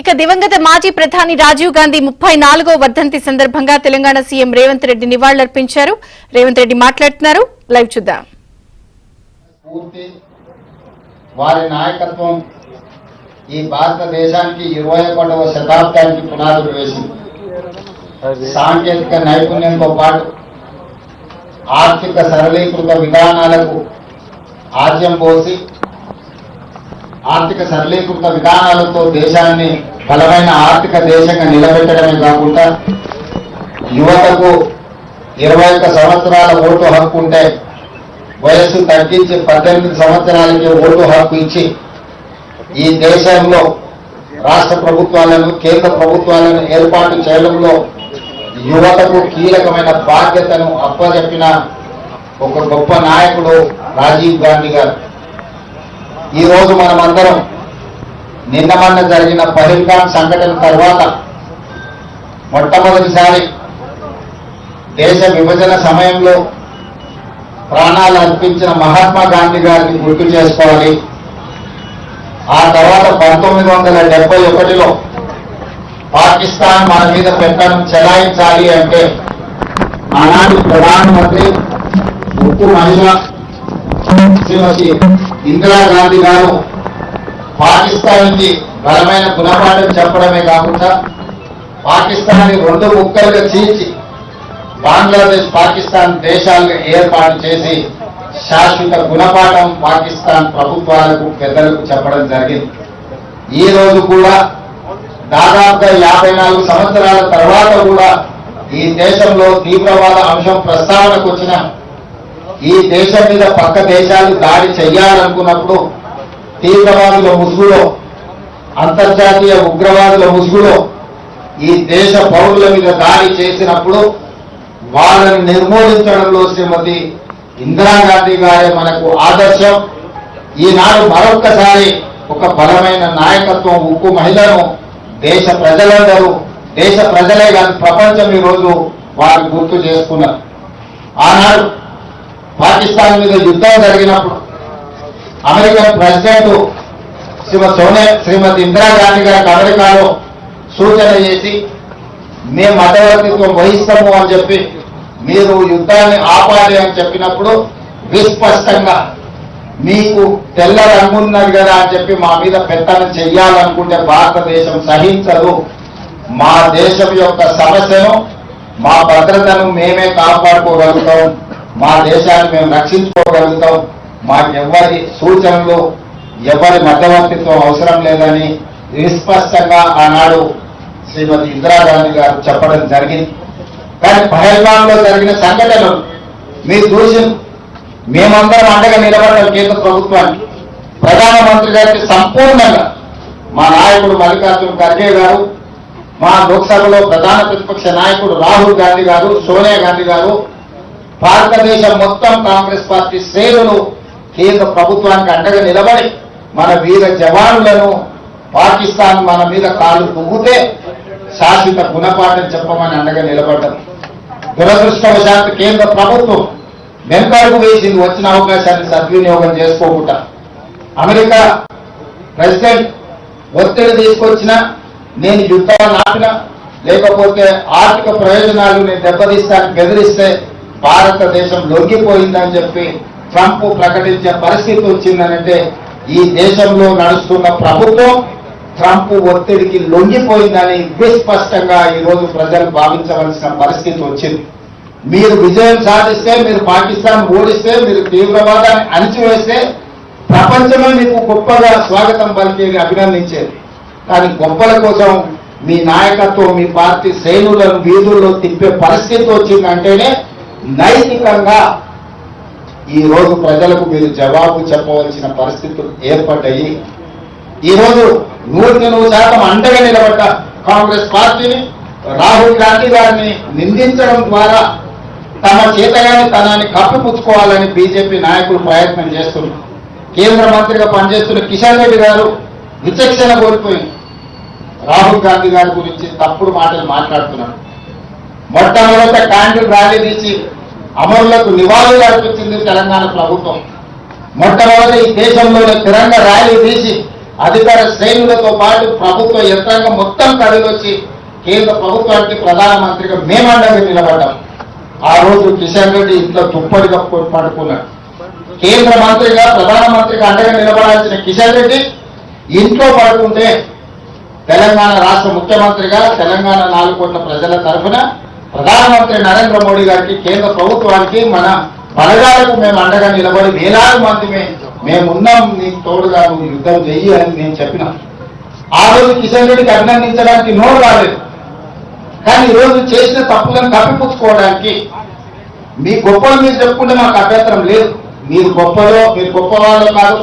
ఇక దివంగత మాజీ ప్రధాని రాజీవ్ గాంధీ 34వ వర్ధంతి సందర్భంగా తెలంగాణ సీఎం రేవంత్ రెడ్డి నివాళులర్పించారు. రేవంత్ రెడ్డి మాట్లాడుతున్నారు. లైవ్ చూద్దాం. వారి నాయకత్వం ఈ భారతదేశానికి 21వ శతాబ్దానికి పునాదులు వేసింది. సాంకేతిక నైపుణ్యంతో పాటు ఆర్థిక సరళీకృత విధానాలకు ఆద్యం పోసి ఆర్థిక సరళీకృత విధానాలతో దేశాన్ని బలమైన ఆర్థిక దేశంగా నిలబెట్టడమే కాకుండా యువతకు 21 సంవత్సరాల ఓటు హక్కు ఉంటే వయస్సు తగ్గించి 18 సంవత్సరాలకి ఓటు హక్కు ఇచ్చి ఈ దేశంలో రాష్ట్ర ప్రభుత్వాలను కేంద్ర ప్రభుత్వాలను ఏర్పాటు చేయడంలో యువతకు కీలకమైన బాధ్యతను అప్పచెప్పిన ఒక గొప్ప నాయకుడు రాజీవ్ గాంధీ గారు. ఈ రోజు మనమందరం నిన్న జరిగిన పహల్గామ్ సంఘటన తర్వాత మొట్టమొదటిసారి దేశ విభజన సమయంలో ప్రాణాలు అర్పించిన మహాత్మా గాంధీ గారిని గుర్తు చేసుకోవాలి. ఆ తర్వాత 1971లో పాకిస్తాన్ మన మీద పెట్టడం చెలాయించాలి అంటే ఆనాటి ప్రధానమంత్రి ఉక్కు మహిళ శ్రీమతి ఇందిరాగాంధీ గారు పాకిస్తాన్కి బలమైన గుణపాఠం చెప్పడమే కాకుండా పాకిస్తాన్ని 2 ముక్కలుగా చీల్చి బంగ్లాదేశ్ పాకిస్తాన్ దేశాలను ఏర్పాటు చేసి శాశ్వత గుణపాఠం పాకిస్తాన్ ప్రభుత్వాలకు పెద్దలకు చెప్పడం జరిగింది. ఈ రోజు కూడా దాదాపుగా 54 సంవత్సరాల తర్వాత కూడా ఈ దేశంలో తీవ్రవాద అంశం ప్రస్తావనకు వచ్చిన ఈ దేశం మీద పక్క దేశాలు దాడి చేయాలనుకున్నప్పుడు తీవ్రవాదుల ముసుగులో అంతర్జాతీయ ఉగ్రవాదుల ముసుగులో ఈ దేశ పౌరుల మీద దాడి చేసినప్పుడు వాళ్ళని నిర్మూలించడంలో శ్రీమతి ఇందిరాగాంధీ గారే మనకు ఆదర్శం. ఈనాడు మరొక్కసారి ఒక బలమైన నాయకత్వం ఉక్కు మహిళను దేశ ప్రజలందరూ దేశ ప్రజలే కాదు ప్రపంచం ఈరోజు వారు గుర్తు చేసుకున్నారు. ఆనాడు పాకిస్తాన్ మీద యుద్ధం జరిగినప్పుడు అమెరికన్ ప్రెసిడెంట్ శ్రీమతి ఇందిరాగాంధీ గారికి అమెరికాలో సూచన చేసి మేము మధ్యవర్తిత్వం వహిస్తాము అని చెప్పి మీరు యుద్ధాన్ని ఆపాలి అని చెప్పినప్పుడు విస్పష్టంగా మీకు తెల్ల రంగున్నది కదా అని చెప్పి మా మీద పెత్తనం చెయ్యాలనుకుంటే భారతదేశం సహించదు. మా దేశం యొక్క సమస్యను మా భద్రతను మేమే కాపాడుకోగలుగుతాం, మా దేశాన్ని మేము రక్షించుకోగలుగుతాం, మాకెవ్వరి సూచనలు ఎవరి మధ్యవర్తిత్వం అవసరం లేదని విస్పష్టంగా ఆనాడు శ్రీమతి ఇందిరాగాంధీ గారు చెప్పడం జరిగింది. కానీ పహల్గామ్లో జరిగిన సంఘటనలు మీరు చూసి మేమందరం అండగా నిలబడ్డాం. కేంద్ర ప్రభుత్వానికి ప్రధానమంత్రి గారికి సంపూర్ణంగా మా నాయకుడు మల్లికార్జున ఖర్గే గారు, మా లోక్సభలో ప్రధాన ప్రతిపక్ష నాయకుడు రాహుల్ గాంధీ గారు, సోనియా గాంధీ గారు, భారతదేశం మొత్తం కాంగ్రెస్ పార్టీ శ్రేణులు కేంద్ర ప్రభుత్వానికి అండగా నిలబడి మన వీర జవానులను పాకిస్తాన్ మన మీద కాలు తుగ్గితే శాశ్వత గుణపాఠం చెప్పమని అండగా నిలబడ్డారు. దురదృష్టవశాత్తు కేంద్ర ప్రభుత్వం వెనుకడుగు వేసింది. వచ్చిన అవకాశాన్ని సద్వినియోగం చేసుకోకుండా అమెరికా ప్రెసిడెంట్ ఒత్తిడి తీసుకొచ్చినా నేను యుద్ధాన్ని ఆపినా లేకపోతే ఆర్థిక ప్రయోజనాలు నేను దెబ్బతీస్తాను బెదిరిస్తే భారతదేశం లొంగిపోయిందని చెప్పి ట్రంప్ ప్రకటించే పరిస్థితి వచ్చిందనంటే ఈ దేశంలో నడుస్తున్న ప్రభుత్వం ట్రంప్ ఒత్తిడికి లొంగిపోయిందని విస్పష్టంగా ఈరోజు ప్రజలు భావించవలసిన పరిస్థితి వచ్చింది. మీరు విజయం సాధిస్తే, మీరు పాకిస్తాన్ ఓడిస్తే, మీరు తీవ్రవాదాన్ని అణిచివేస్తే ప్రపంచమే మీకు గొప్పగా స్వాగతం పలికేది, అభినందించేది. కానీ గొప్పల కోసం మీ నాయకత్వం మీ పార్టీ శ్రేణులను వీధుల్లో తిప్పే పరిస్థితి వచ్చిందంటేనే నైతికంగా ఈ రోజు ప్రజలకు మీరు జవాబు చెప్పవలసిన పరిస్థితులు ఏర్పడ్డాయి. ఈరోజు 100% అండగా నిలబడ్డ కాంగ్రెస్ పార్టీని రాహుల్ గాంధీ గారిని నిందించడం ద్వారా తమ చేతగాని తనాన్ని కప్పిపుచ్చుకోవాలని బీజేపీ నాయకులు ప్రయత్నం చేస్తున్నారు. కేంద్ర మంత్రిగా పనిచేస్తున్న కిషన్ రెడ్డి గారు విచక్షణ కోల్పోయింది. రాహుల్ గాంధీ గారి గురించి తప్పుడు మాటలు మాట్లాడుతున్నారు. మొట్టమొదట క్యాండిల్ ర్యాలీ తీసి అమరులకు నివాళులు అర్పించింది తెలంగాణ ప్రభుత్వం. మొట్టమొదటి ఈ దేశంలోనే తిరంగ ర్యాలీ తీసి అధికార శ్రేణులతో పాటు ప్రభుత్వ యంత్రాంగం మొత్తం కదిలొచ్చి కేంద్ర ప్రభుత్వానికి ప్రధానమంత్రిగా మేము అండగా నిలబడ్డాం. ఆ రోజు కిషన్ రెడ్డి ఇంట్లో దుప్పటి కప్పుకొని పడుకున్నాడు. కేంద్ర మంత్రిగా ప్రధానమంత్రిగా అండగా నిలబడాల్సిన కిషన్ రెడ్డి ఇంట్లో పడుకుంటే తెలంగాణ రాష్ట్ర ముఖ్యమంత్రిగా తెలంగాణ 4 కోట్ల ప్రజల తరఫున ప్రధానమంత్రి నరేంద్ర మోడీ గారికి కేంద్ర ప్రభుత్వానికి మన బలగాలకు మేము అండగా నిలబడి వేలాది మంది మేమున్నాం, నీకు తోడుగా నువ్వు యుద్ధం చెయ్యి అని నేను చెప్పినా. ఆ రోజు కిషన్ రెడ్డికి అభినందించడానికి నోరు రాలేదు. కానీ ఈరోజు చేసిన తప్పులను కప్పిపుచ్చుకోవడానికి మీ గొప్పలు మీరు చెప్పుకుంటే మాకు అభ్యంతరం లేదు. మీరు గొప్పలో మీరు గొప్ప వాళ్ళు కాదు.